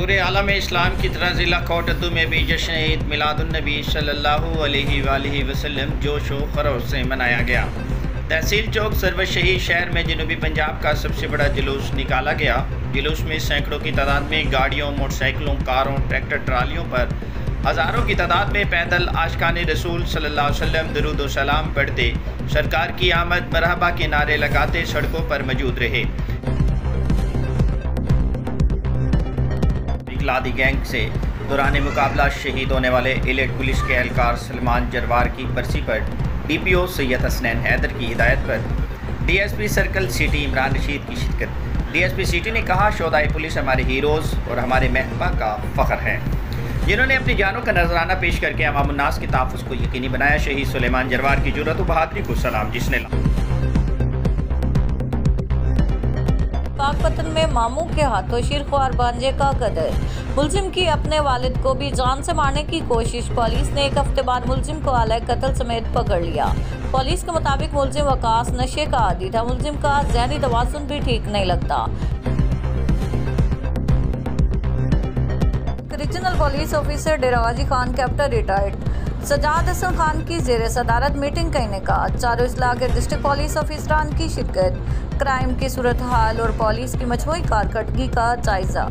पूरे आलम इस्लाम की तरह ज़िला कोटद्दू में भी जश्न ईद मिलादुन्नबी सल्लल्लाहु अलैहि वसल्लम जोश व खरोश से मनाया गया। तहसील चौक सरवर शहीद शहर में जनूबी पंजाब का सबसे बड़ा जुलूस निकाला गया। जुलूस में सैकड़ों की तादाद में गाड़ियों, मोटरसाइकिलों, कारों, ट्रैक्टर ट्रालियों पर हज़ारों की तादाद में पैदल आशिकाने रसूल सल्लल्लाहु अलैहि वसल्लम दरूद व सलाम पढ़ते, सरकार की आमद मरहबा के नारे लगाते सड़कों पर मौजूद रहे। इकलादी गैंग से दौरान मुकाबला शहीद होने वाले एलिट पुलिस के एहलकार सलमान जरवार की बरसी पर DPO सैयद हसनैन हैदर की हिदायत पर DSP circle city Imran Rashid की शिरकत। DSP सिटी ने कहा, शोधाई पुलिस हमारे हीरोज़ और हमारे महबा का फ़ख्र हैं, जिन्होंने अपनी जानों का नजराना पेश करके अवाम उन्नास के तहफ़्फ़ुज़ को यकीनी बनाया। शहीद सुलेमान जरवार की जुर्रत व बहादुरी को सलाम। जिसने पाकपतन में मामू के हाथों शिरख्वार भांजे का कत्ल। मुलजिम की अपने वालिद को भी जान से मारने की कोशिश। पुलिस ने एक हफ्ते बाद मुलजिम को आले कत्ल समेत पकड़ लिया। पुलिस के मुताबिक मुलजिम वकास नशे का आदी था। मुलजिम का ज़हनी तवाज़ुन भी ठीक नहीं लगता। रीजनल पुलिस ऑफिसर डेरा गाजी खान कैप्टन रिटायर्ड सजाद हसन खान की ज़ेर सदारत मीटिंग कहने का। चारों इजला के डिस्ट्रिक्ट पुलिस ऑफिसरान की शिरकत। क्राइम की सूरत हाल और पुलिस की मजमूई कारकर्दगी का जायजा।